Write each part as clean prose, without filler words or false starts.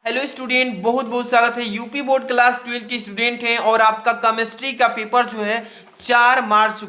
Hello student, बहुत बहुत स्वागत है। यूपी बोर्ड क्लास 12 के स्टूडेंट हैं और आपका केमिस्ट्री का पेपर जो है 4 मार्च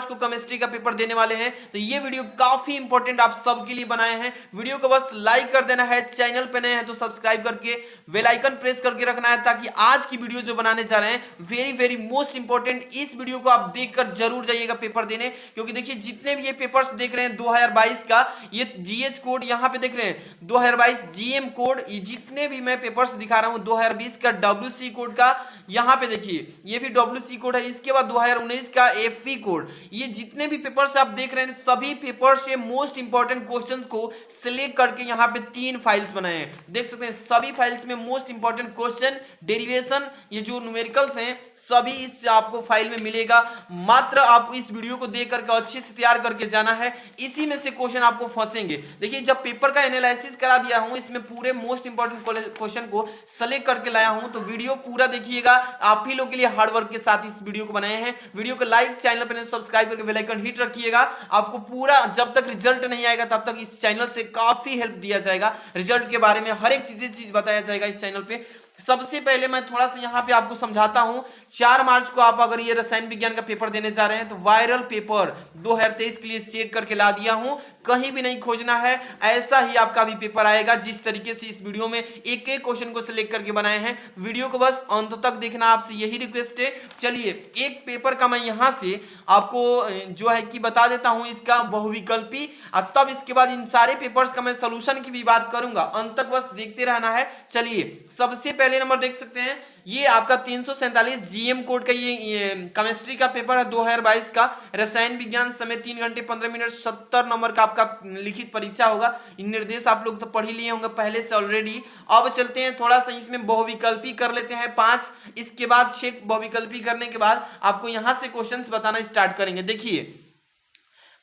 को केमिस्ट्री का पेपर देने वाले हैं। तो ये वीडियो काफी इंपॉर्टेंट आप सबके लिए बनाए हैं। वीडियो को बस लाइक कर देना है, चैनल पे नए हैं तो सब्सक्राइब करके बेल आइकन प्रेस करके रखना है, ताकि आज की वीडियो जो बनाने जा रहे हैं वेरी वेरी मोस्ट इंपॉर्टेंट, इस वीडियो को आप देखकर जरूर जाइएगा पेपर देने। क्योंकि देखिए, जितने भी ये पेपर्स देख रहे हैं 2022 का, ये जीएच कोड यहाँ पे देख रहे हैं 2022 जीएम कोड, ये जितने भी मैं पेपर्स दिखा रहा हूँ 2020 का डब्ल्यूसी कोड का, यहाँ पे देखिए ये भी डब्ल्यूसी कोड है। इसके बाद 2019 का एफवी कोड, ये जितने भी पेपर्स आप देख रहे हैं सभी पेपर से मोस्ट इंपॉर्टेंट क्वेश्चंस को सिलेक्ट करके यहाँ पे 3 फाइल्स बनाए हैं। देख सकते हैं सभी फाइल्स में मोस्ट इंपॉर्टेंट क्वेश्चन, डेरिवेशन, ये जो न्यूमेरिकल्स हैं सभी इस आपको फाइल में मिलेगा। मात्र आप इस वीडियो को देख करके अच्छे से तैयार करके जाना है, इसी में से क्वेश्चन आपको फंसेंगे। देखिए, जब पेपर का एनालिसिस करा दिया हूं, इसमें पूरे मोस्ट इंपॉर्टेंट क्वेश्चन को सेलेक्ट करके लाया हूं, तो वीडियो पूरा देखिएगा। आप ही लोग के लिए हार्ड वर्क के साथ इस वीडियो को बनाए हैं। वीडियो को लाइक, चैनल पर सब्सक्राइब करके बेल आइकन हिट रखिएगा। आपको पूरा, जब तक रिजल्ट नहीं आएगा तब तक इस चैनल से काफी हेल्प दिया जाएगा। रिजल्ट के बारे में हर एक चीज बताया जाएगा इस चैनल पे। सबसे पहले मैं थोड़ा सा यहाँ पे आपको समझाता हूं। 4 मार्च को आप अगर ये रसायन विज्ञान का पेपर देने जा रहे हैं तो वायरल पेपर 2023 के लिए सेट करके ला दिया हूं, कहीं भी नहीं खोजना है। ऐसा ही आपका भी पेपर आएगा, जिस तरीके से इस वीडियो में एक एक क्वेश्चन को सिलेक्ट करके बनाए हैं। वीडियो को बस अंत तक देखना, आपसे यही रिक्वेस्ट है। चलिए, एक पेपर का मैं यहाँ से आपको जो है कि बता देता हूं, इसका बहुविकल्पी, और तब इसके बाद इन सारे पेपर्स का मैं सोल्यूशन की भी बात करूंगा। अंत तक बस देखते रहना है। चलिए, सबसे पहले नंबर देख सकते हैं, ये आपका 347 जीएम कोड का ये केमिस्ट्री का पेपर है 2022 का। रसायन विज्ञान समय 3 घंटे 15 मिनट, 70 नंबर का आपका लिखित परीक्षा होगा। इन निर्देश आप लोग तो पढ़ ही लिए होंगे पहले से ऑलरेडी। अब चलते हैं थोड़ा सा इसमें बहुविकल्पी कर लेते हैं 5। इसके बाद 6 बहुविकल्पी करने के बाद आपको यहां से क्वेश्चंस बताना स्टार्ट करेंगे। देखिए,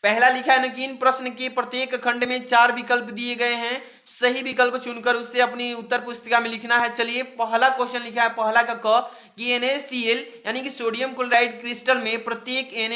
पहला लिखा है ना कि इन प्रश्न के प्रत्येक खंड में 4 विकल्प दिए गए हैं, सही विकल्प चुनकर उससे अपनी उत्तर पुस्तिका में लिखना है। चलिए, पहला क्वेश्चन लिखा है, पहला का क, कि NaCl यानी कि सोडियम क्लोराइड क्रिस्टल में प्रत्येक Na+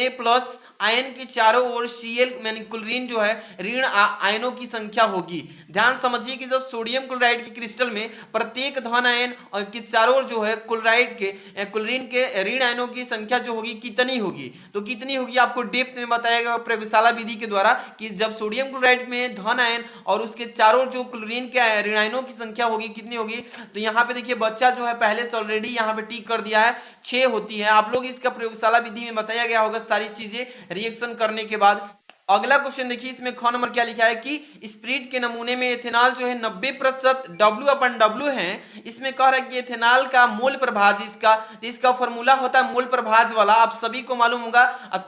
आयन के चारों ओर Cl यानी क्लोरीन जो है ऋण आयनों की संख्या होगी। ध्यान समझिए कि जब सोडियम क्लोराइड की क्रिस्टल में प्रत्येक धन आयन और के चारों ओर जो है क्लोरीन के ऋण आयनों की संख्या जो होगी कितनी होगी, तो कितनी होगी आपको डेप्थ में बताया गया प्रयोगशाला विधि के द्वारा, कि जब सोडियम क्लोराइड में धन आयन और उसके चारों ओर जो क्लोरीन के ऋण आयनों की संख्या होगी कितनी होगी। तो यहाँ पे देखिए, बच्चा जो है पहले से ऑलरेडी यहाँ पे टिक कर दिया है, 6 होती है। आप लोग इसका प्रयोगशाला विधि में बताया गया होगा सारी चीजें रिएक्शन करने के बाद। अगला क्वेश्चन देखिए, इसमें ख नंबर क्या लिखा है कि स्प्रिट के नमूने में एथेनॉल जो है 90% W/W है। इसमें कह रहा है कि एथेनॉल का मोल प्रभाज, इसका फॉर्मूला होता है मोल प्रभाज वाला, आप सभी को मालूम होगा।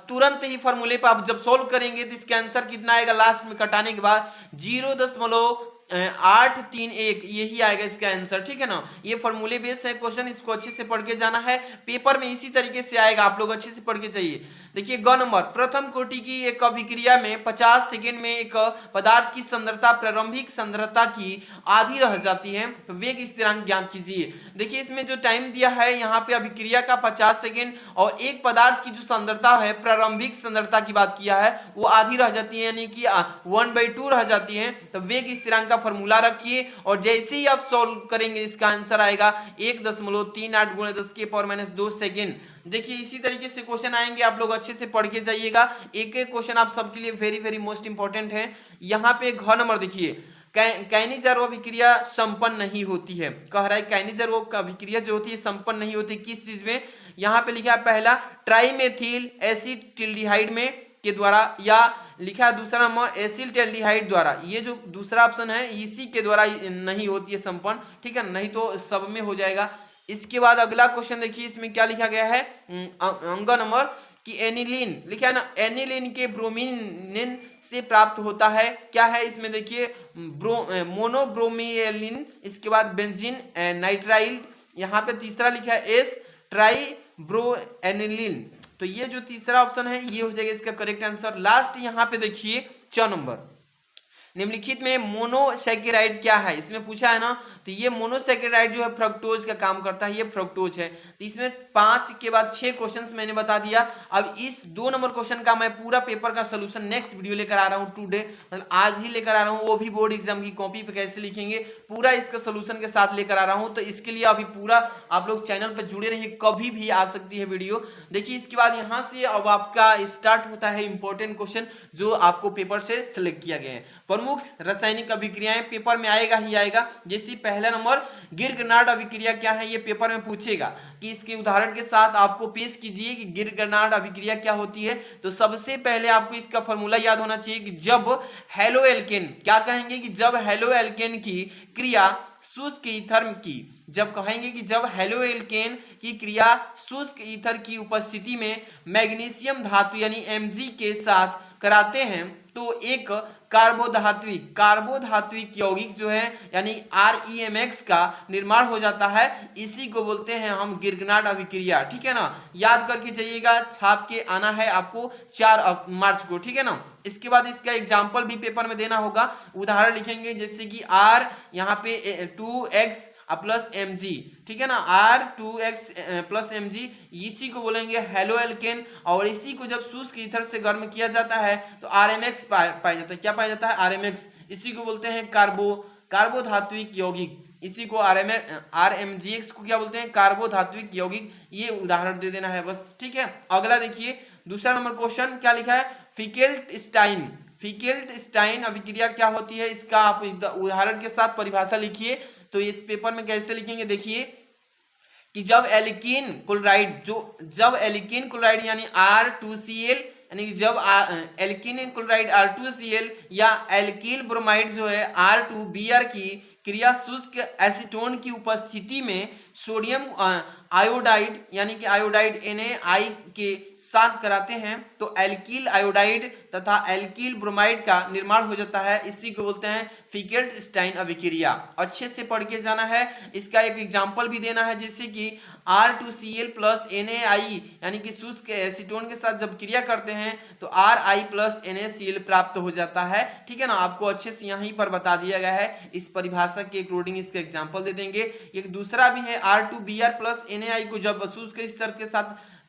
तुरंत ही फॉर्मूले पर आप जब सोल्व करेंगे तो इसका आंसर कितना आएगा, लास्ट में कटाने के बाद 0.831, यही आएगा इसका आंसर। ठीक है ना, ये फॉर्मूले बेस है क्वेश्चन, इसको अच्छे से पढ़ के जाना है। पेपर में इसी तरीके से आएगा, आप लोग अच्छे से पढ़ के जाइए। देखिए, ग नंबर, प्रथम कोटि की एक अभिक्रिया में 50 सेकेंड में एक पदार्थ की सांद्रता प्रारंभिक सांद्रता की आधी रह जाती है, तो वेग स्थिरांक ज्ञात कीजिए। देखिए, इसमें जो टाइम दिया है यहाँ पे अभिक्रिया का 50 सेकेंड, और एक पदार्थ की जो सांद्रता है प्रारंभिक सांद्रता की बात किया है वो आधी रह जाती है, यानी कि 1/2 रह जाती है। तो वेग स्थिरांक का फॉर्मूला रखिए, और जैसे ही आप सॉल्व करेंगे इसका आंसर आएगा 1.38 × 10⁻² सेकेंड। देखिए, इसी तरीके से क्वेश्चन आएंगे, आप लोग अच्छे से पढ़ के जाइएगा। एक एक क्वेश्चन आप सबके लिए वेरी वेरी मोस्ट इंपॉर्टेंट है। यहाँ पे घ नंबर देखिए, कैनिज़ारोव अभिक्रिया संपन्न नहीं होती है। कह रहा है कैनिज़ारोव अभिक्रिया जो होती है संपन्न नहीं होती, किस चीज में। यहाँ पे लिखा है पहला ट्राइमेथिल एसिटिल्डिहाइड में के द्वारा, या लिखा है दूसरा नंबर एसिटिल्डिहाइड द्वारा। ये जो दूसरा ऑप्शन है इसी के द्वारा नहीं होती है संपन्न, ठीक है, नहीं तो सब में हो जाएगा। इसके बाद अगला क्वेश्चन देखिए, इसमें क्या लिखा गया है, अंग नंबर कि एनिलीन, लिखा है ना, एनिलीन के ब्रोमीन से प्राप्त होता है। क्या है इसमें देखिए, मोनोब्रोमियलिन, इसके बाद बेंजीन नाइट्राइल, यहाँ पे तीसरा लिखा है एस ट्राइब्रोएनिलीन। तो ये जो तीसरा ऑप्शन है ये हो जाएगा इसका करेक्ट आंसर। लास्ट यहाँ पे देखिए 6 नंबर, निम्नलिखित में मोनोसैकेराइड क्या है, इसमें पूछा है ना। तो ये मोनोसैकेराइड जो है फ्रक्टोज का काम करता है, ये फ्रक्टोज है। तो इसमें 5 के बाद 6 क्वेश्चंस मैंने बता दिया। अब इस 2 नंबर क्वेश्चन का मैं पूरा पेपर का सोल्यूशन नेक्स्ट वीडियो लेकर आ रहा हूँ टुडे, मतलब आज ही लेकर आ रहा हूँ, वो भी बोर्ड एग्जाम की कॉपी पे कैसे लिखेंगे पूरा इसका सोल्यूशन के साथ लेकर आ रहा हूँ। तो इसके लिए अभी पूरा आप लोग चैनल पर जुड़े रहिए, कभी भी आ सकती है वीडियो। देखिए इसके बाद यहाँ से अब आपका स्टार्ट होता है इंपॉर्टेंट क्वेश्चन जो आपको पेपर से सिलेक्ट किया गया है। प्रमुख रासायनिक अभिक्रियाएं पेपर में आएगा ही आएगा। जैसे पहला नंबर गिर-ग्रेनार्ड अभिक्रिया क्या है, ये पेपर में पूछेगा कि इसके उदाहरण के साथ आपको पेश कीजिए कि गिर-ग्रेनार्ड अभिक्रिया क्या होती है। तो सबसे पहले आपको इसका फॉर्मूला याद होना चाहिए कि जब हेलोएल्केन, क्या कहेंगे कि जब हेलोएल्केन की क्रिया शुष्क ईथर की, जब कहेंगे कि जब हेलोएल्केन की क्रिया शुष्क ईथर की उपस्थिति में मैग्नीशियम धातु यानी Mg के साथ कराते हैं तो एक कार्बोधात्विक यौगिक जो है यानी ReMX का निर्माण हो जाता है। इसी को बोलते हैं हम गिर-ग्रेनार्ड अभिक्रिया, ठीक है ना। याद करके जाइएगा, छाप के आना है आपको 4 मार्च को, ठीक है ना। इसके बाद इसका एग्जाम्पल भी पेपर में देना होगा, उदाहरण लिखेंगे जैसे कि R यहाँ पे 2x प्लस Mg, ठीक है ना, R2x प्लस Mg, इसी को बोलेंगे हेलोएल्केन। और इसी को जब शुष्क ईथर से गर्म किया जाता है तो RMX पाया जाता है। क्या पाया जाता है? RMX। इसी को बोलते हैं कार्बोधात्विक यौगिक, इसी को RMGX को क्या बोलते हैं? कार्बोधात्विक यौगिक। ये उदाहरण दे देना है बस, ठीक है। अगला देखिए दूसरा नंबर क्वेश्चन क्या लिखा है, फिकेल्टस्टाइन अभिक्रिया क्या होती है, इसका आप उदाहरण के साथ परिभाषा लिखिए। तो इस पेपर में कैसे लिखेंगे, देखिए कि जब एल्कीन क्लोराइड यानी R2Cl, यानी कि जब एल्कीन क्लोराइड R2Cl या एल्कील ब्रोमाइड जो है R2Br की क्रिया शुष्क एसीटोन की उपस्थिति में सोडियम आयोडाइड यानी कि आयोडाइड Na के साथ कराते हैं तो एल्कील आयोडाइड तथा एल्कील ब्रोमाइड का निर्माण हो जाता है। इसी को बोलते हैं फिकेल्टस्टाइन अभिक्रिया। अच्छे से पढ़ के जाना है। इसका एक एग्जांपल भी देना है, जैसे कि R2Cl प्लस NaI यानी कि शुष्क एसीटोन के साथ जब क्रिया करते हैं तो Ri प्लस NaCl प्राप्त हो जाता है, ठीक है ना। आपको अच्छे से यहीं पर बता दिया गया है, इस परिभाषा के अकॉर्डिंग इसका एग्जांपल दे देंगे। एक दूसरा भी है R2Br प्लस NaI को जब शुष्क ईथर के साथ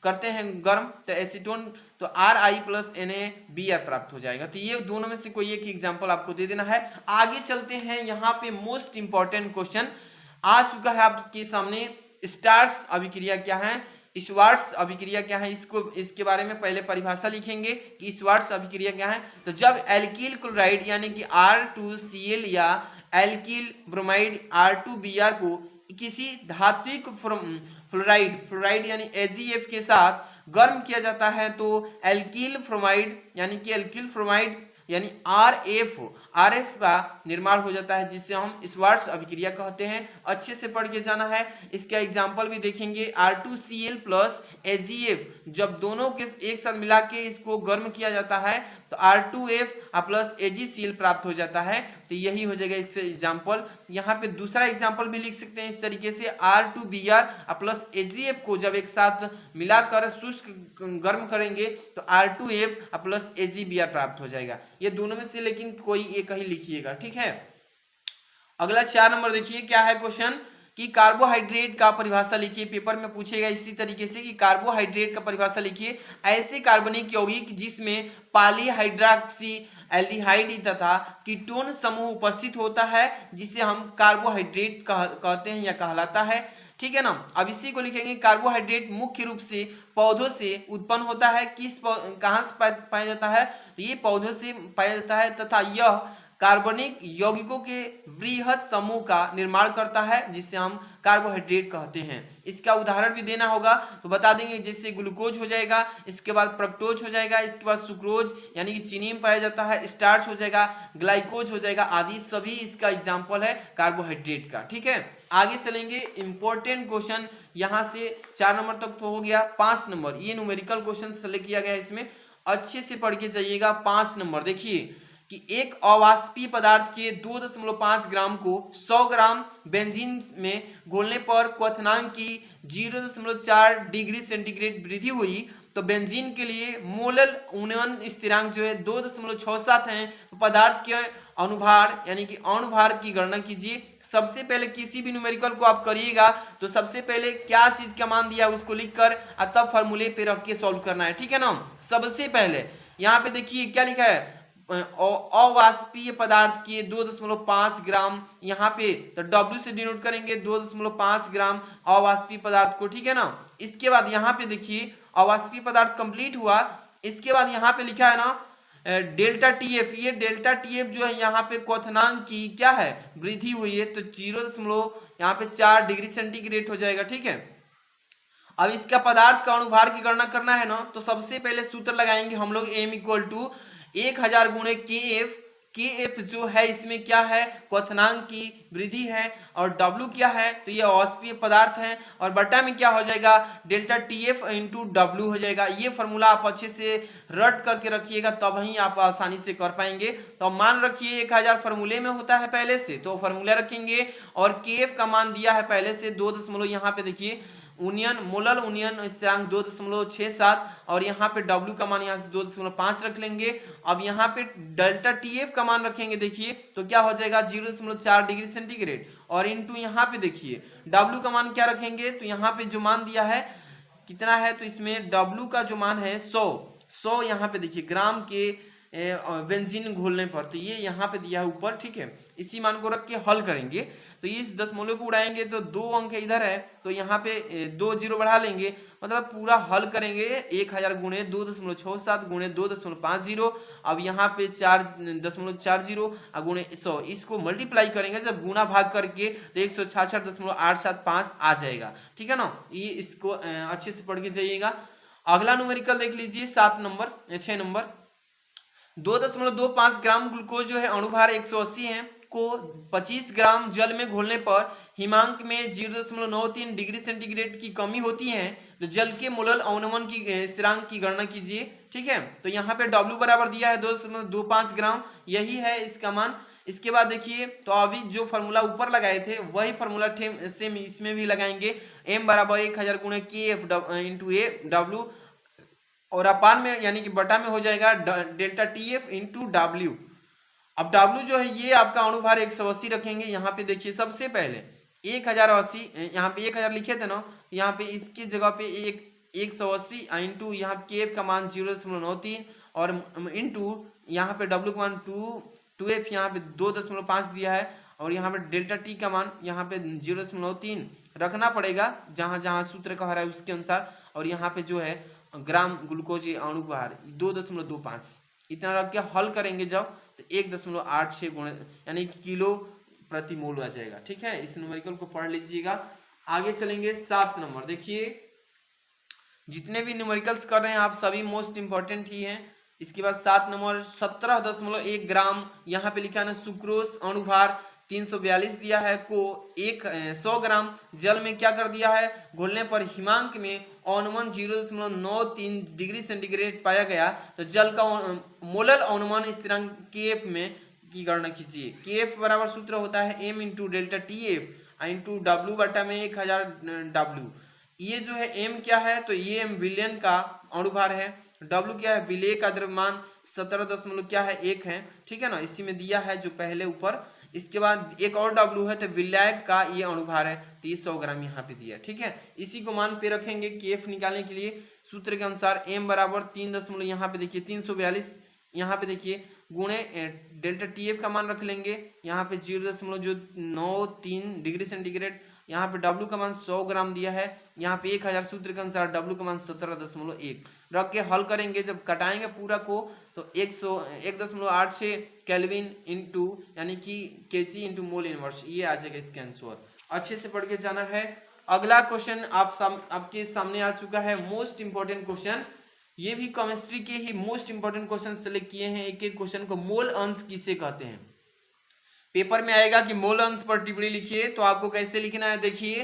करते हैं गर्म तो एसीटोन तो Ri प्लस NaBr प्राप्त हो जाएगा। तो ये दोनों में से कोई एक एग्जांपल आपको दे देना है। आगे चलते हैं, यहाँ पे मोस्ट इंपॉर्टेंट क्वेश्चन आ चुका है आपके सामने। स्टार्स अभिक्रिया क्या है, श्वार्ट्ज अभिक्रिया क्या है, इसके बारे में पहले परिभाषा लिखेंगे कि श्वार्ट्ज अभिक्रिया क्या है। तो जब एल्कील क्लोराइड यानी कि R2Cl या एल्कील ब्रोमाइड R2Br को किसी धात्विक फ्लोराइड यानी AgF के साथ गर्म किया जाता है तो एल्कील फ्रोमाइड यानी RF का निर्माण हो जाता है, जिससे हम श्वार्ट्ज अभिक्रिया कहते हैं। अच्छे से पढ़ के जाना है। इसका एग्जांपल भी देखेंगे, R2Cl प्लस AgF जब दोनों के एक साथ मिला के इसको गर्म किया जाता है तो R2F प्लस AgCl प्राप्त हो जाता है। तो यही हो जाएगा इससे एग्जांपल। यहाँ पे दूसरा एग्जांपल भी लिख सकते हैं इस तरीके से, R2Br प्लस AgF को जब एक साथ मिलाकर शुष्क गर्म करेंगे तो R2F प्लस AgBr प्राप्त हो जाएगा। ये दोनों में से लेकिन कोई एक ही लिखिएगा, ठीक है। अगला 4 नंबर देखिए क्या है क्वेश्चन कि कार्बोहाइड्रेट का परिभाषा लिखिए। पेपर में पूछेगा इसी तरीके से कि कार्बोहाइड्रेट का परिभाषा लिखिए। ऐसे कार्बनिक यौगिक जिसमें पॉलीहाइड्रोक्सी एल्डिहाइड तथा कीटोन समूह उपस्थित होता है जिसे हम कार्बोहाइड्रेट कहते हैं या कहलाता है, ठीक है ना। अब इसी को लिखेंगे, कार्बोहाइड्रेट मुख्य रूप से पौधों से उत्पन्न होता है। कहाँ से पाया जाता है? तो ये पौधों से पाया जाता है तथा यह कार्बनिक यौगिकों के वृहद समूह का निर्माण करता है जिसे हम कार्बोहाइड्रेट कहते हैं। इसका उदाहरण भी देना होगा तो बता देंगे, जैसे ग्लूकोज हो जाएगा, इसके बाद फ्रक्टोज हो जाएगा, इसके बाद सुक्रोज यानी कि चीनी में पाया जाता है, स्टार्च हो जाएगा, ग्लाइकोज हो जाएगा, आदि सभी इसका एग्जाम्पल है कार्बोहाइड्रेट का, ठीक है। आगे चलेंगे, इंपॉर्टेंट क्वेश्चन यहाँ से 4 नंबर तक तो हो गया। 5 नंबर ये न्यूमेरिकल क्वेश्चन सेलेक्ट किया गया है, इसमें अच्छे से पढ़ के जाइएगा। 5 नंबर देखिए कि एक अवाष्पीय पदार्थ के 2.5 ग्राम को 100 ग्राम बेंजीन में घोलने पर क्वथनांक की 0.4 डिग्री सेंटीग्रेड वृद्धि हुई तो बेंजीन के लिए मोलल उन्नयन स्थिरांक जो है 2.67 है। तो पदार्थ के अनुभार यानी कि अणुभार की गणना कीजिए। सबसे पहले किसी भी न्यूमेरिकल को आप करिएगा तो सबसे पहले क्या चीज का मान दिया है उसको लिखकर तब फॉर्मूले पे रख के सॉल्व करना है, ठीक है ना। सबसे पहले यहाँ पे देखिए क्या लिखा है, अवाष्पीय पदार्थ के 2.5 ग्राम, यहाँ पे तो W से डिनोट करेंगे 2.5 ग्राम अवाष्पीय पदार्थ को, ठीक है ना। इसके बाद यहाँ पे देखिए अवाष्पीय पदार्थ कंप्लीट हुआ। इसके बाद यहाँ पे लिखा है ना डेल्टा TF, ये डेल्टा TF जो है यहाँ पे क्वथनांक की क्या है वृद्धि हुई है, तो 0.4 डिग्री सेंटीग्रेड हो जाएगा, ठीक है। अब इसका पदार्थ का अणुभार की गणना करना है ना, तो सबसे पहले सूत्र लगाएंगे हम लोग m इक्वल टू 1000 गुणे KF। KF जो है इसमें क्या है क्वथनांक की वृद्धि है, और W क्या है तो ये अवाष्पीय पदार्थ है, और बटा में क्या हो जाएगा डेल्टा TF इंटू W हो जाएगा। ये फॉर्मूला आप अच्छे से रट करके रखिएगा तब ही आप आसानी से कर पाएंगे। तो मान रखिए 1000 फॉर्मूले में होता है पहले से, तो फॉर्मूला रखेंगे, और KF का मान दिया है पहले से 2 यहाँ पे देखिए उन्नयन मोलल उन्नयन स्थिरांक 2.67, और यहाँ पे W का मान यहाँ से 2.5 रख लेंगे। अब यहाँ पे डेल्टा TF का मान रखेंगे, देखिए तो क्या हो जाएगा 0.4 डिग्री सेंटीग्रेड, और इनटू यहाँ पे देखिए W का मान क्या रखेंगे, तो यहाँ पे जो मान दिया है कितना है, तो इसमें W का जो मान है 100 यहाँ पे देखिए ग्राम के बेंजीन घोलने पर, तो ये यहाँ पे दिया है ऊपर, ठीक है। इसी मान को रख के हल करेंगे, तो इस दशमलव को उड़ाएंगे तो 2 अंक इधर है, तो यहाँ पे 2 जीरो बढ़ा लेंगे, मतलब पूरा हल करेंगे 1000 गुणे 2.67 गुणे 2.50। अब यहाँ पे 4.40 गुणे 100, इसको मल्टीप्लाई करेंगे जब गुना भाग करके तो 166.875 आ जाएगा, ठीक है ना। ये इसको अच्छे से पढ़ के जाइएगा। अगला न्यूमेरिकल देख लीजिए 6 नंबर 2.25 ग्राम ग्लूकोज जो है अणुभार 180 है को 25 ग्राम जल में घोलने पर हिमांक में 0.93 डिग्री सेंटीग्रेड की कमी होती है, तो जल के मोलल अवनमन की स्थिरांक की गणना कीजिए, ठीक है। तो यहाँ पे W बराबर दिया है 2.25 ग्राम, यही है इसका मान। इसके बाद देखिए तो अभी जो फॉर्मूला ऊपर लगाए थे वही फॉर्मूला सेम इसमें भी लगाएंगे, m बराबर 1000 गुणे KF इंटू W, और अपान में यानी कि बटा में हो जाएगा डेल्टा TF इंटू W। अब W जो है ये आपका अणुभार 180 रखेंगे। यहाँ पे देखिए सबसे पहले 1080, यहाँ पे 1000 लिखे थे ना, यहाँ पे इसकी जगह पे 180 इंटू यहाँ KF का मान 0.93, और इंटू यहाँ पे W का मान 2F यहाँ पे 2.5 दिया है, और यहाँ पे डेल्टा T का मान यहाँ पे 0.3 रखना पड़ेगा जहाँ जहाँ सूत्र कह रहा है उसके अनुसार, और यहाँ पे जो है ग्राम ग्लूकोज अणुभार 2.25 इतना रख के हल करेंगे जब, तो 1.86 गुणे यानी किलो प्रति मोल आ जाएगा, ठीक है। इस न्यूमेरिकल को पढ़ लीजिएगा। आगे चलेंगे 7 नंबर, देखिए जितने भी न्यूमेरिकल्स कर रहे हैं आप सभी मोस्ट इंपॉर्टेंट ही हैं। इसके बाद 7 नंबर 17.1 ग्राम यहाँ पे लिखा है सुक्रोज अणुभार 342 दिया है को 100 ग्राम जल में क्या कर दिया है घोलने पर हिमांक में अवनमन 0.93 डिग्री सेंटीग्रेड पाया गया, तो जल का मोलल अवनमन स्थिरांक KF में की गणना कीजिए। KF बराबर सूत्र होता है m into delta TF into W बटा में 1000 W। ये जो है m क्या है तो ये m विलयन का अणुभार है, W क्या है विलेय का द्रव्यमान 17.1 है, ठीक है ना, इसी में दिया है जो पहले ऊपर। इसके बाद एक और W है तो विलायक का ये अणुभार है, तो ये 100 ग्राम यहाँ पे दिया, ठीक है। इसी को मान पे रखेंगे KF निकालने के लिए सूत्र के अनुसार m बराबर 3 यहाँ पे देखिए 342 यहाँ पे देखिए गुणे डेल्टा TF का मान रख लेंगे यहाँ पे 0.93 डिग्री सेंटीग्रेड, यहाँ पे W का मान 100 ग्राम दिया है, यहाँ पे 1000 सूत्र के अनुसार W का मान 17.1 रख के हल करेंगे। जब कटाएंगे पूरा को तो 1.86 केल्विन इंटू यानी कि kg इंटू मोल इनवर्स, ये आ जाएगा इसका आंसर। अच्छे से पढ़ के जाना है। अगला क्वेश्चन आपके सामने आ चुका है, मोस्ट इंपॉर्टेंट क्वेश्चन। ये भी केमिस्ट्री के ही मोस्ट इंपॉर्टेंट क्वेश्चन सेलेक्ट किए हैं। एक एक क्वेश्चन को मोल अंश किसे कहते हैं, पेपर में आएगा कि मोल अंश पर टिप्पणी लिखिए, तो आपको कैसे लिखना है देखिए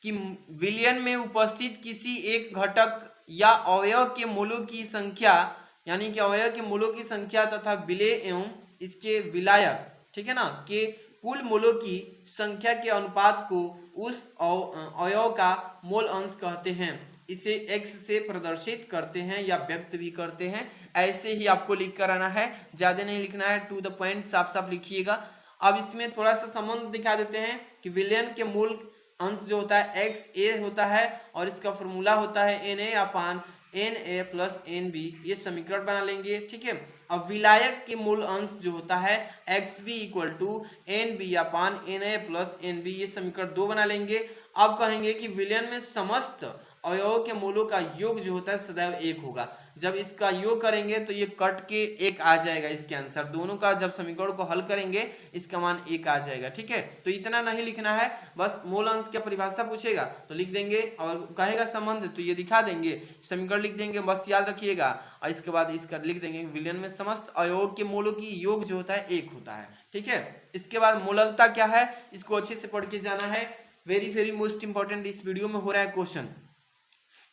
कि विलयन में उपस्थित किसी एक घटक या अवयव के मोलों की संख्या यानी कि अवयव के मोलों की संख्या तथा विलेय एवं इसके विलायक, ठीक है ना, के कुल मोलों की संख्या के अनुपात को उस अवयव का मोल अंश कहते हैं। इसे x से प्रदर्शित करते हैं या व्यक्त भी करते हैं। ऐसे ही आपको लिख कर आना है, ज्यादा नहीं लिखना है, टू द पॉइंट साफ साफ लिखिएगा। अब इसमें थोड़ा सा संबंध दिखा देते हैं कि विलयन के मूल अंश जो होता है एक्स ए होता है और इसका फॉर्मूला होता है N A upon N A plus N B, ये समीकरण बना लेंगे। ठीक है, अब विलायक के मूल अंश जो होता है X B equal to N B upon N A plus N B, ये समीकरण 2 बना लेंगे। अब कहेंगे कि विलयन में समस्त अवयवों के मूलों का योग जो होता है सदैव एक होगा। जब इसका योग करेंगे तो ये कट के एक आ जाएगा, इसके आंसर दोनों का जब समीकरण को हल करेंगे इसका मान एक आ जाएगा। ठीक है, तो इतना नहीं लिखना है, बस मूल अंश की परिभाषा पूछेगा तो लिख देंगे और कहेगा संबंध तो ये दिखा देंगे, समीकरण लिख देंगे, बस याद रखिएगा। और इसके बाद इसका लिख देंगे विलयन में समस्त अवयवों के मूलों की योग जो होता है एक होता है। ठीक है, इसके बाद मूललता क्या है इसको अच्छे से पढ़ के जाना है। वेरी मोस्ट इंपॉर्टेंट इस वीडियो में हो रहा है क्वेश्चन।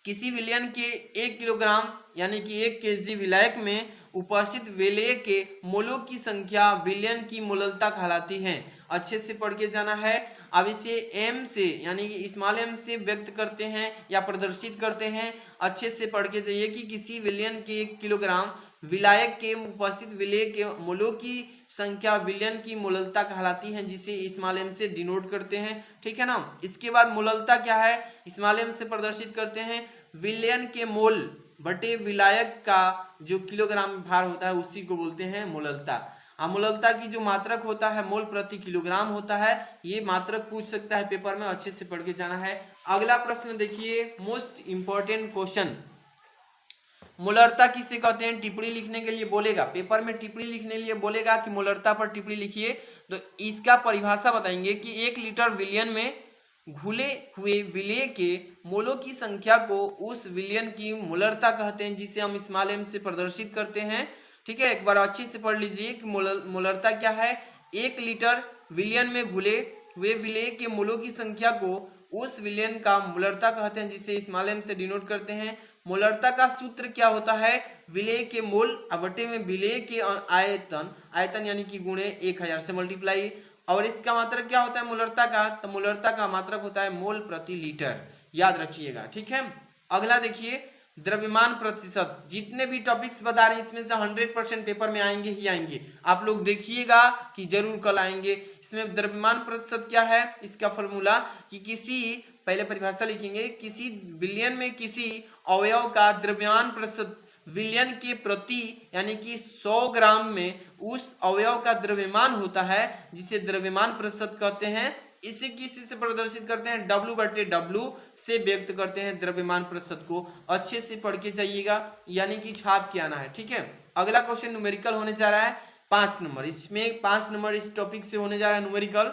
किसी विलयन के 1 किलोग्राम यानी कि 1 केजी विलायक में उपस्थित विलेय के मोलों की संख्या विलयन की मूललता कहलाती है। अच्छे से पढ़ के जाना है। अब इसे m से यानी कि स्मॉल m से व्यक्त करते हैं या प्रदर्शित करते हैं। अच्छे से पढ़ के जाइए कि किसी विलयन के 1 किलोग्राम विलायक के उपस्थित विलेय के मोलों की संख्या विलयन की मूललता कहलाती है, जिसे स्मॉल m से डिनोट करते हैं। ठीक है ना। इसके बाद मूललता क्या है, स्मॉल m से प्रदर्शित करते हैं विलयन के मोल बटे विलायक का जो किलोग्राम भार होता है उसी को बोलते हैं मूललता। मूललता की जो मात्रक होता है मोल प्रति किलोग्राम होता है, ये मात्रक पूछ सकता है पेपर में, अच्छे से पढ़ के जाना है। अगला प्रश्न देखिए, मोस्ट इंपॉर्टेंट क्वेश्चन, मूललता किसे कहते हैं टिप्पणी लिखने के लिए बोलेगा, पेपर में टिप्पणी लिखने के लिए बोलेगा कि मूललता पर टिप्पणी लिखिए, तो इसका परिभाषा बताएंगे कि 1 लीटर विलयन में घुले हुए विलेय के मोलों की संख्या को उस विलयन की मूललता कहते हैं, जिसे हम स्मॉल m से प्रदर्शित करते हैं। ठीक है, एक बार अच्छे से पढ़ लीजिए कि मूललता क्या है। 1 लीटर विलयन में घुले हुए विलेय के मोलों की संख्या को उस विलयन का मूललता कहते हैं, जिसे स्मॉल m से डिनोट करते हैं। मूललता का सूत्र क्या होता है, विलेय के मोल बटे में विलेय के आयतन, आयतन यानी कि गुणे 1000 से मल्टीप्लाई, और इसका मात्रक क्या होता है मूललता का, तो मूललता का मात्रक होता है मोल प्रति लीटर, याद रखिएगा। ठीक है, अगला देखिए द्रव्यमान प्रतिशत। जितने भी टॉपिक्स बता रहे हैं इसमें से 100% पेपर में आएंगे ही आएंगे, आप लोग देखिएगा कि जरूर कल आएंगे। इसमें द्रव्यमान प्रतिशत क्या है, इसका फॉर्मूला कि किसी, पहले परिभाषा लिखेंगे, किसी विलयन में किसी अवयव का द्रव्यमान प्रतिशत विलयन के प्रति यानी कि 100 ग्राम में उस अवयव का द्रव्यमान होता है, जिसे द्रव्यमान प्रतिशत कहते हैं। इसे किसी से प्रदर्शित करते हैं, W बटे W से व्यक्त करते हैं द्रव्यमान प्रतिशत को। अच्छे से पढ़ के जाइएगा, यानी कि छाप के आना है। ठीक है, अगला क्वेश्चन न्यूमेरिकल होने जा रहा है 5 नंबर, इसमें 5 नंबर इस टॉपिक से होने जा रहा है न्यूमेरिकल।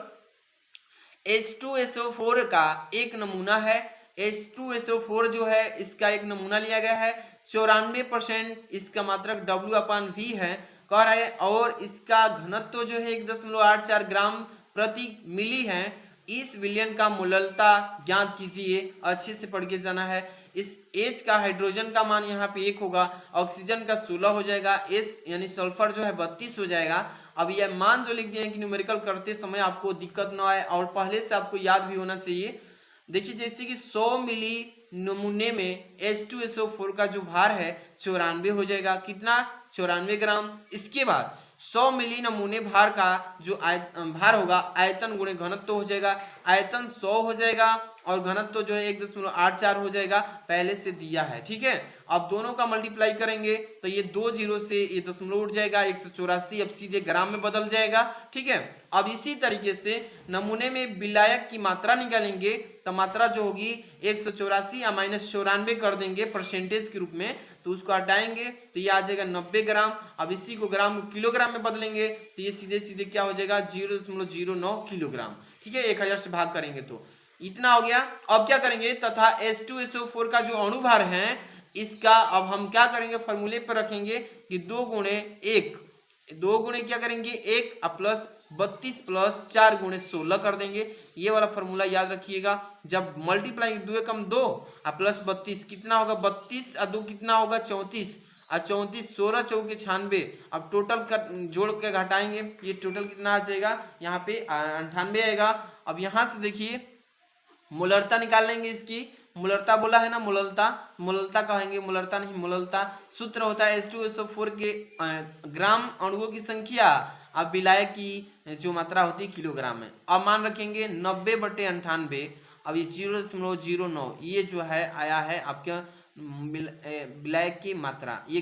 H2SO4 का एक नमूना है, H2SO4 जो है इसका एक नमूना लिया गया है, 94% इसका मात्रक W/V है कह रहा है, और इसका घनत्व जो है 1.84 ग्राम प्रति मिली है। इस विलयन का मूललता ज्ञात कीजिए। अच्छे से पढ़ के जाना है। इस H का हाइड्रोजन का मान यहाँ पे 1 होगा, ऑक्सीजन का 16 हो जाएगा, S यानी सल्फर जो है 32 हो जाएगा। अब यह मान जो लिख दिए हैं कि न्यूमेरिकल करते समय आपको दिक्कत ना आए और पहले से आपको याद भी होना चाहिए। देखिए जैसे कि 100 मिली नमूने में H2SO4 का जो भार है 94 हो जाएगा, कितना 94 ग्राम। इसके बाद 100 मिली नमूने भार का जो भार होगा आयतन गुणे घनत्व हो जाएगा, आयतन 100 हो जाएगा और घनत्व जो है 1.84 हो जाएगा, पहले से दिया है। ठीक है, अब दोनों का मल्टीप्लाई करेंगे तो ये 2 जीरो से ये दशमलव उठ जाएगा, 184 अब सीधे ग्राम में बदल जाएगा। ठीक है, अब इसी तरीके से नमूने में विलायक की मात्रा निकालेंगे तो मात्रा जो होगी 184 या -94 कर देंगे परसेंटेज के रूप में, तो उसको हटाएंगे तो ये आ जाएगा 90 ग्राम। अब इसी को ग्राम किलोग्राम में बदलेंगे तो ये सीधे सीधे क्या हो जाएगा 0.09 किलोग्राम। ठीक है, 1000 से भाग करेंगे तो इतना हो गया। अब क्या करेंगे, तथा H2SO4 का जो अणुभार है इसका अब हम क्या करेंगे, फॉर्मूले पर रखेंगे कि 2 गुणे 1, 2 गुणे क्या करेंगे 1 प्लस 32 प्लस 4 गुणे 16 कर देंगे। ये वाला फॉर्मूला याद रखिएगा। जब मल्टीप्लाई 2 एकम 2 प्लस 32 कितना होगा, 32 और 2 कितना होगा 34 और 34 16 चौके 96। अब टोटल जोड़ के घटाएंगे, ये टोटल कितना आ जाएगा, यहाँ पे 98 आएगा। अब यहाँ से देखिए मूललता निकाल लेंगे इसकी, मोलरता बोला है ना, मोललता, मोललता कहेंगे, मोलरता नहीं मोललता। सूत्र होता है H2SO4 के ग्राम अणुओं की संख्या, अब विलायक की जो मात्रा होती है किलोग्राम में। अब मान रखेंगे 90/98, अब ये 0.09 ये जो है आया है आपके विलायक की मात्रा, ये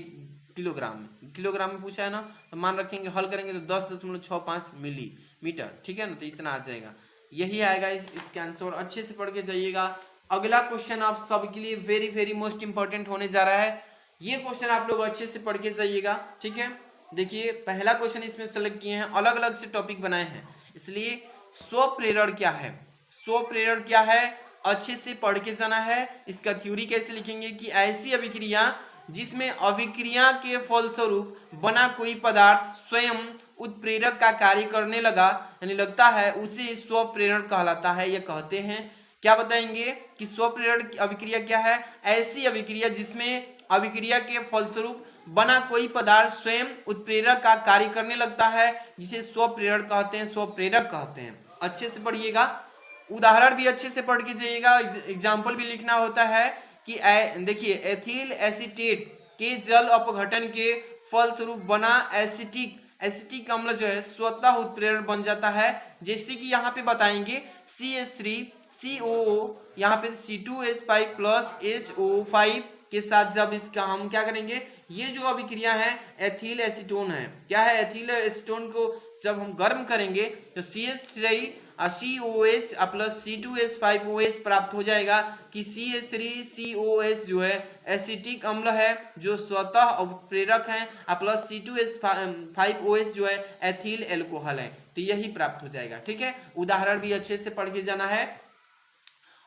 किलोग्राम में पूछा है ना, तो मान रखेंगे हल करेंगे तो 10.65 मिलीमीटर, ठीक है ना, तो इतना आ जाएगा, यही आएगा इसके आंसर। अच्छे से पढ़ के जाइएगा। अगला क्वेश्चन आप सबके लिए वेरी वेरी मोस्ट इंपॉर्टेंट होने जा रहा है, ये क्वेश्चन आप लोग अच्छे से पढ़ के जाइएगा, ठीक है। देखिए पहला क्वेश्चन इसमें सेलेक्ट किए हैं, अलग अलग से टॉपिक बनाए हैं, इसलिए स्वप्रेरण क्या है, स्वप्रेरण क्या है अच्छे से पढ़ के जाना है। इसका थ्योरी कैसे लिखेंगे कि ऐसी अभिक्रिया जिसमें अभिक्रिया के फलस्वरूप बना कोई पदार्थ स्वयं उत्प्रेरक का कार्य करने लगा यानी लगता है, उसे स्वप्रेरण कहलाता है। ये कहते हैं, क्या बताएंगे कि स्वप्रेरण अभिक्रिया क्या है, ऐसी अभिक्रिया जिसमें अभिक्रिया के फलस्वरूप बना कोई पदार्थ स्वयं उत्प्रेरक का कार्य करने लगता है, जिसे स्वप्रेरण कहते हैं, स्वप्रेरक कहते हैं। अच्छे से पढ़िएगा, उदाहरण भी अच्छे से पढ़ के जाइएगा, एग्जाम्पल भी लिखना होता है कि देखिए एथिल एसीटेट के जल अपघटन के फलस्वरूप बना एसिटिक अम्ल जो है स्वतः उत्प्रेरक बन जाता है। जैसे कि यहाँ पे बताएंगे CH3COO, यहाँ पे C2H5 प्लस HO5 के साथ जब इसका हम क्या करेंगे, ये जो अभिक्रिया है एथिल एसीटोन है, क्या है एथिल एसीटोन को जब हम गर्म करेंगे तो CH3 COH प्लस C2H5OH प्राप्त हो जाएगा कि CH3COH जो है एसिटिक अम्ल है जो स्वतः उत्प्रेरक है, प्लस C2H5OH जो है एथिल एल्कोहल है, तो यही प्राप्त हो जाएगा, ठीक है। उदाहरण भी अच्छे से पढ़ के जाना है।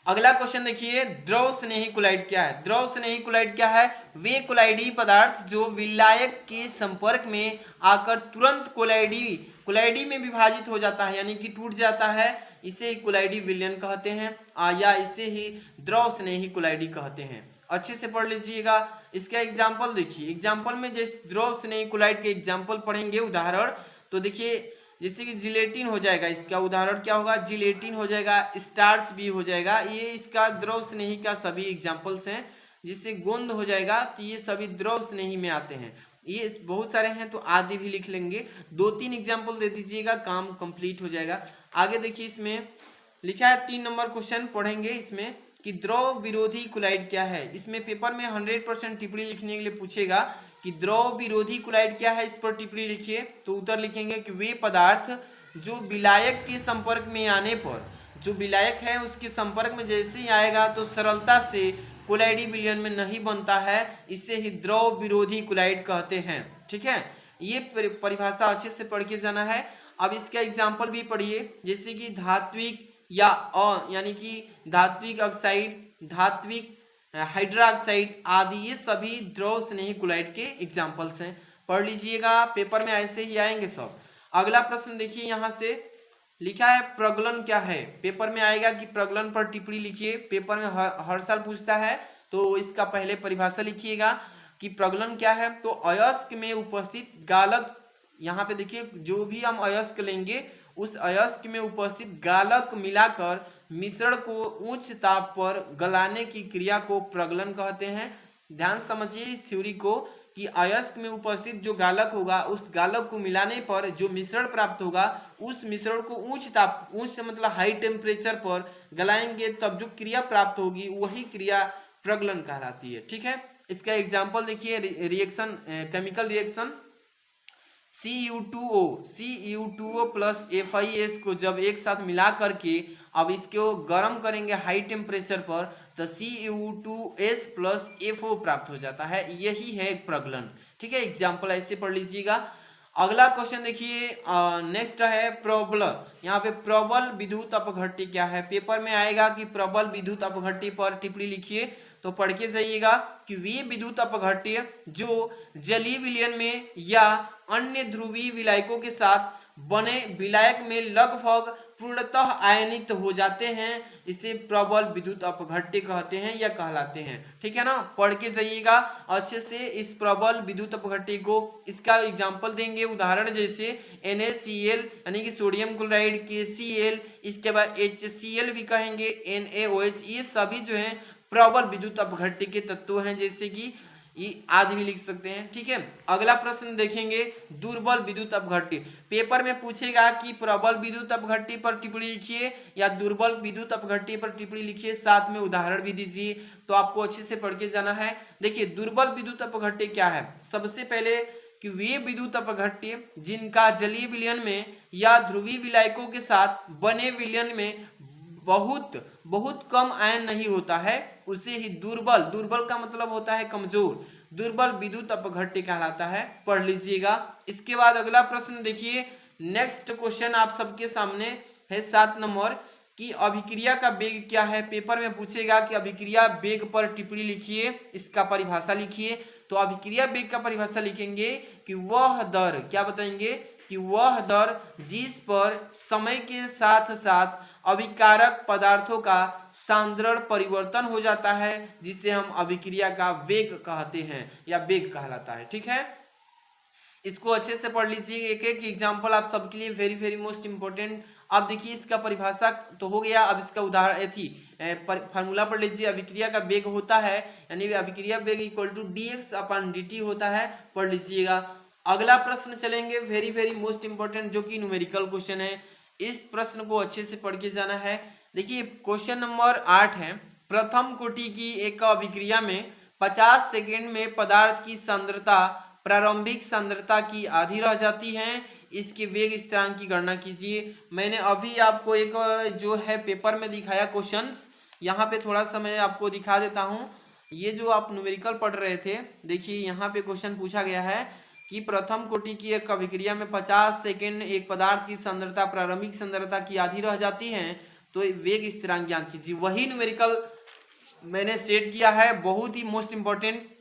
अगला क्वेश्चन देखिए, द्रव स्नेही क्लोराइड क्या है। द्रव स्नेही क्लोराइड क्या है, वे क्लोराइडी पदार्थ जो विलायक के संपर्क में आकर तुरंत क्लोराइडी में विभाजित हो जाता है, यानी कि टूट जाता है, इसे क्लोराइडी विलयन कहते हैं, या इसे ही द्रव स्नेही क्लोराइडी कहते हैं। अच्छे से पढ़ लीजिएगा। इसका एग्जाम्पल देखिए, एग्जाम्पल में जैसे द्रव स्नेही क्लोराइड के एग्जाम्पल पढ़ेंगे उदाहरण, तो देखिए जैसे कि जिलेटिन हो जाएगा, इसका उदाहरण क्या होगा, जिलेटिन हो जाएगा, स्टार्च भी हो जाएगा, ये इसका द्रव स्नेही का सभी एग्जाम्पल्स हैं। जिससे गोंद हो जाएगा, तो ये सभी द्रव स्नेही में आते हैं, ये बहुत सारे हैं तो आदि भी लिख लेंगे, 2-3 एग्जाम्पल दे दीजिएगा, काम कंप्लीट हो जाएगा। आगे देखिए इसमें लिखा है 3 नंबर क्वेश्चन पढ़ेंगे इसमें कि द्रव विरोधी क्लोराइड क्या है। इसमें पेपर में 100% टिप्पणी लिखने के लिए पूछेगा कि द्रव विरोधी क्लोराइड क्या है, इस पर टिप्पणी लिखिए। तो उत्तर लिखेंगे कि वे पदार्थ जो विलायक के संपर्क में आने पर, जो विलायक है उसके संपर्क में जैसे ही आएगा तो सरलता से क्लोराइडी विलयन में नहीं बनता है, इसे ही द्रव विरोधी क्लोराइड कहते हैं, ठीक है। ये परिभाषा अच्छे से पढ़ के जाना है। अब इसका एग्जाम्पल भी पढ़िए, जैसे कि धात्विक या यानी कि धात्विक ऑक्साइड, धात्विक हाइड्रोक्साइड आदि, ये सभी द्रव स्नेही क्लोराइड के एग्जाम्पल्स हैं, पढ़ लीजिएगा, पेपर में ऐसे ही आएंगे सब। अगला प्रश्न देखिए, यहाँ से लिखा है प्रगलन क्या है, पेपर में आएगा कि प्रगलन पर टिप्पणी लिखिए, पेपर में हर साल पूछता है, तो इसका पहले परिभाषा लिखिएगा कि प्रगलन क्या है। तो अयस्क में उपस्थित गालक, यहाँ पे देखिए जो भी हम अयस्क लेंगे उस अयस्क में उपस्थित गालक मिलाकर मिश्रण को उच्च ताप पर गलाने की क्रिया को प्रगलन कहते हैं। ध्यान समझिए इस थ्योरी को कि अयस्क में उपस्थित जो गालक होगा उस गालक को मिलाने पर जो मिश्रण प्राप्त होगा उस मिश्रण को उच्च ताप, उच्च मतलब हाई टेम्परेचर पर गलाएंगे, तब जो क्रिया प्राप्त होगी वही क्रिया प्रगलन कहलाती है, ठीक है। इसका एग्जाम्पल देखिए, reaction chemical reaction CU2O plus FiS को जब एक साथ मिला करके अब इसको गर्म करेंगे हाई टेम्परेचर पर, तो CU2S प्लस FO प्राप्त हो जाता है, यही है प्रगलन, ठीक है। एग्जाम्पल ऐसे पढ़ लीजिएगा। अगला क्वेश्चन देखिए, नेक्स्ट है प्रबल, यहाँ पे प्रबल विद्युत अपघट्य क्या है, पेपर में आएगा कि प्रबल विद्युत अपघट्य पर टिप्पणी लिखिए, तो पढ़ के जाइएगा कि वे विद्युत अपघट्य जो जलीय विलयन में या अन्य ध्रुवीय विलायकों के साथ बने विलायक में लगभग पूर्णतः आयनित हो जाते हैं, इसे प्रबल विद्युत अपघट्य कहते हैं या कहलाते हैं, ठीक है ना। पढ़ के जाइएगा अच्छे से इस प्रबल विद्युत अपघट्य को। इसका एग्जांपल देंगे उदाहरण, जैसे NaCl यानी कि सोडियम क्लोराइड, KCl, इसके बाद HCl भी कहेंगे, NaOH, ये सभी जो है प्रबल विद्युत अपघट्य के तत्व हैं, जैसे कि ये आदि भी लिख सकते हैं। ठीक है, अगला प्रश्न देखेंगे दुर्बल विद्युत अपघट्य। पेपर में पूछेगा कि प्रबल विद्युत अपघट्य पर टिप्पणी लिखिए या दुर्बल विद्युत अपघट्य पर टिप्पणी लिखिए, साथ में उदाहरण भी दीजिए। तो आपको अच्छे से पढ़ के जाना है। देखिए दुर्बल विद्युत अपघट्य क्या है। सबसे पहले कि वे विद्युत अपघट्य जिनका जलीय विलयन में या ध्रुवीय विलायकों के साथ बने विलयन में बहुत बहुत कम आयन नहीं होता है, उसे ही दुर्बल, दुर्बल का मतलब होता है कमजोर, दुर्बल विद्युत अपघट्य कहलाता है। पढ़ लीजिएगा। इसके बाद अगला प्रश्न देखिए, नेक्स्ट क्वेश्चन आप सबके सामने है 7 नंबर कि अभिक्रिया का वेग क्या है। पेपर में पूछेगा कि अभिक्रिया वेग पर टिप्पणी लिखिए, इसका परिभाषा लिखिए। तो अभिक्रिया वेग का परिभाषा लिखेंगे कि वह दर, क्या बताएंगे कि वह दर जिस पर समय के साथ साथ अभिकारक पदार्थों का सांद्रण परिवर्तन हो जाता है, जिसे हम अभिक्रिया का वेग कहते हैं या वेग कहलाता है। ठीक है, इसको अच्छे से पढ़ लीजिए। एक एक एग्जाम्पल आप सबके लिए वेरी वेरी मोस्ट इंपोर्टेंट। अब देखिए इसका परिभाषा तो हो गया, अब इसका उदाहरण थी फार्मूला पढ़ लीजिए। अभिक्रिया का वेग होता है, यानी अभिक्रिया वेग equal to dx upon dt होता है। पढ़ लीजिएगा। अगला प्रश्न चलेंगे वेरी वेरी मोस्ट इंपोर्टेंट, जो कि न्यूमेरिकल क्वेश्चन है। इस प्रश्न को अच्छे से पढ़ के जाना है। देखिए क्वेश्चन नंबर 8 है, प्रथम कोटि की एक अभिक्रिया में 50 सेकेंड में पदार्थ की सांद्रता प्रारंभिक सांद्रता की आधी रह जाती है, इसके वेग स्थिरांक की गणना कीजिए। मैंने अभी आपको एक जो है पेपर में दिखाया क्वेश्चंस, यहाँ पे थोड़ा सा मैं आपको दिखा देता हूँ। ये जो आप न्यूमेरिकल पढ़ रहे थे, देखिए यहाँ पे क्वेश्चन पूछा गया है कि प्रथम कोटि की एक अभिक्रिया में 50 सेकेंड एक पदार्थ की सांद्रता प्रारंभिक सांद्रता की आधी रह जाती है, तो वेग स्थिरांक ज्ञात कीजिए। वही न्यूमेरिकल मैंने सेट किया है, बहुत ही मोस्ट इंपॉर्टेंट।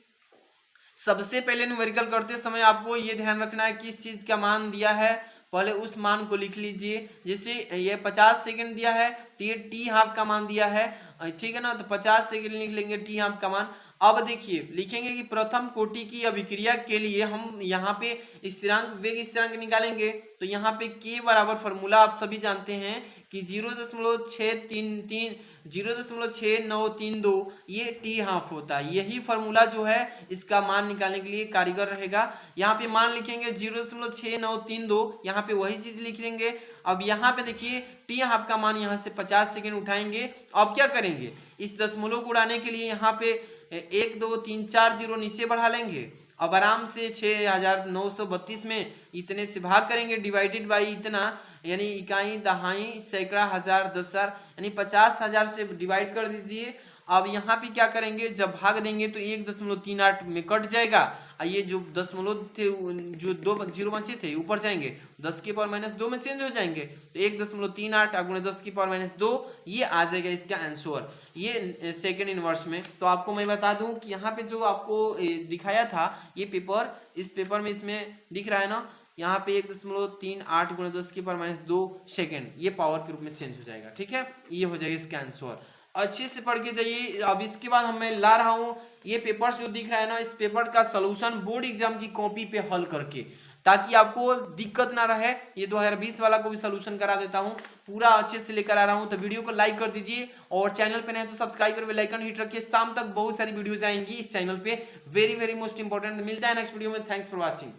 सबसे पहले न्यूमेरिकल करते समय आपको ये ध्यान रखना है किस चीज का मान दिया है, पहले उस मान को लिख लीजिए। जैसे ये 50 सेकंड दिया है तो ये टी हाफ का मान दिया है, ठीक है ना, तो 50 सेकंड लिख लेंगे टी हाफ का मान। अब देखिए लिखेंगे कि प्रथम कोटि की अभिक्रिया के लिए हम यहाँ पे स्थिरांक वेग स्थिरांक निकालेंगे। तो यहाँ पे के बराबर फॉर्मूला आप सभी जानते हैं कि 0.6932 ये टी हाफ होता है। यही फॉर्मूला जो है इसका मान निकालने के लिए कारीगर रहेगा। यहाँ पे मान लिखेंगे 0.6932, यहाँ पे वही चीज लिख लेंगे। अब यहाँ पे देखिए टी हाफ का मान यहाँ से 50 सेकेंड उठाएंगे। अब क्या करेंगे, इस दशमलव को उड़ाने के लिए यहाँ पे 1 2 3 4 जीरो नीचे बढ़ा लेंगे। अब आराम से 6932 में इतने से भाग करेंगे, डिवाइडेड बाई इतना, यानी इकाई दहाई सैकड़ा हजार 10,000, यानी 50,000 से डिवाइड कर दीजिए। अब यहाँ पे क्या करेंगे, जब भाग देंगे तो 1.38 में कट जाएगा। ये जो दशमलव थे जो 2 जीरो बचे थे ऊपर जाएंगे, 10 की पावर -2 में चेंज हो जाएंगे, तो 1.38 गुणे 10 की पावर -2 ये आ जाएगा इसका आंसर, ये सेकंड इनवर्स में। तो आपको मैं बता दूं कि यहाँ पे जो आपको दिखाया था ये पेपर, इस पेपर में इसमें दिख रहा है ना, यहाँ पे 1.38 गुणे 10 की पावर -2 सेकेंड ये पावर के रूप में चेंज हो जाएगा। ठीक है, ये हो जाएगा इसका आंसर। अच्छे से पढ़ के जाइए। अब इसके बाद हम मैं ला रहा हूँ ये पेपर्स जो दिख रहा है ना, इस पेपर का सलूशन बोर्ड एग्जाम की कॉपी पे हल करके, ताकि आपको दिक्कत ना रहे। ये 2020 वाला को भी सलूशन करा देता हूँ, पूरा अच्छे से लेकर आ रहा हूँ। तो वीडियो को लाइक कर दीजिए और चैनल पे नहीं तो सब्सक्राइब कर बेल आइकन हिट रखिए। शाम तक बहुत सारी वीडियोज आएंगी इस चैनल पे, वेरी वेरी मोस्ट इंपॉर्टेंट। मिलता है नेक्स्ट वीडियो में। Thanks for watching.